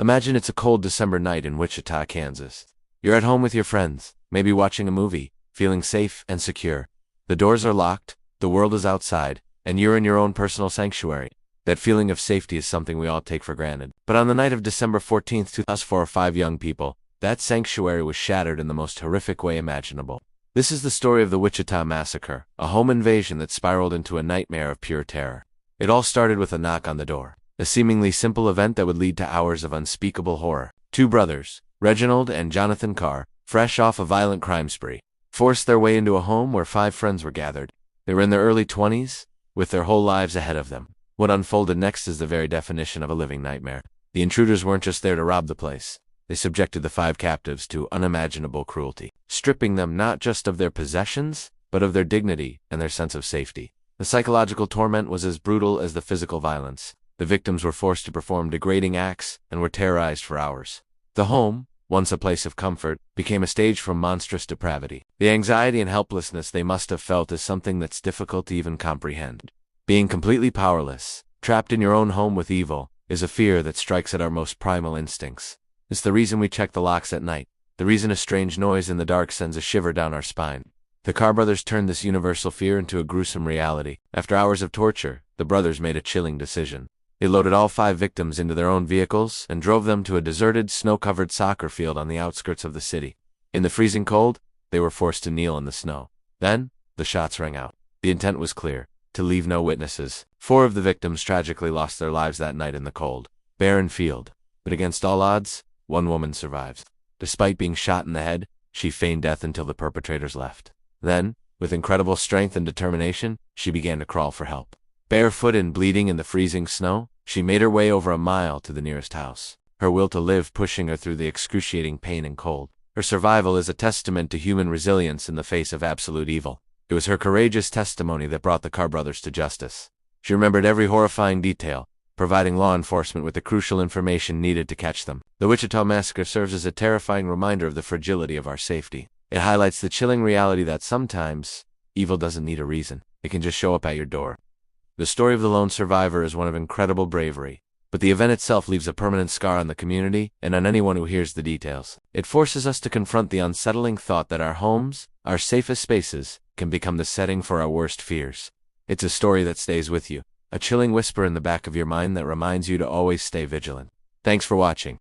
Imagine it's a cold December night in Wichita, Kansas. You're at home with your friends, maybe watching a movie, feeling safe and secure. The doors are locked, the world is outside, and you're in your own personal sanctuary. That feeling of safety is something we all take for granted. But on the night of December 14th, 2004, 5 young people, that sanctuary was shattered in the most horrific way imaginable. This is the story of the Wichita Massacre, a home invasion that spiraled into a nightmare of pure terror. It all started with a knock on the door. A seemingly simple event that would lead to hours of unspeakable horror. 2 brothers, Reginald and Jonathan Carr, fresh off a violent crime spree, forced their way into a home where 5 friends were gathered. They were in their early 20s, with their whole lives ahead of them. What unfolded next is the very definition of a living nightmare. The intruders weren't just there to rob the place. They subjected the 5 captives to unimaginable cruelty, stripping them not just of their possessions, but of their dignity and their sense of safety. The psychological torment was as brutal as the physical violence. The victims were forced to perform degrading acts and were terrorized for hours. The home, once a place of comfort, became a stage for monstrous depravity. The anxiety and helplessness they must have felt is something that's difficult to even comprehend. Being completely powerless, trapped in your own home with evil, is a fear that strikes at our most primal instincts. It's the reason we check the locks at night, the reason a strange noise in the dark sends a shiver down our spine. The Carr brothers turned this universal fear into a gruesome reality. After hours of torture, the brothers made a chilling decision. They loaded all 5 victims into their own vehicles and drove them to a deserted, snow-covered soccer field on the outskirts of the city. In the freezing cold, they were forced to kneel in the snow. Then, the shots rang out. The intent was clear: to leave no witnesses. 4 of the victims tragically lost their lives that night in the cold, barren field. But against all odds, 1 woman survives. Despite being shot in the head, she feigned death until the perpetrators left. Then, with incredible strength and determination, she began to crawl for help. Barefoot and bleeding in the freezing snow, she made her way over a mile to the nearest house, her will to live pushing her through the excruciating pain and cold. Her survival is a testament to human resilience in the face of absolute evil. It was her courageous testimony that brought the Carr brothers to justice. She remembered every horrifying detail, providing law enforcement with the crucial information needed to catch them. The Wichita Massacre serves as a terrifying reminder of the fragility of our safety. It highlights the chilling reality that sometimes, evil doesn't need a reason. It can just show up at your door. The story of the lone survivor is one of incredible bravery, but the event itself leaves a permanent scar on the community and on anyone who hears the details. It forces us to confront the unsettling thought that our homes, our safest spaces, can become the setting for our worst fears. It's a story that stays with you, a chilling whisper in the back of your mind that reminds you to always stay vigilant. Thanks for watching.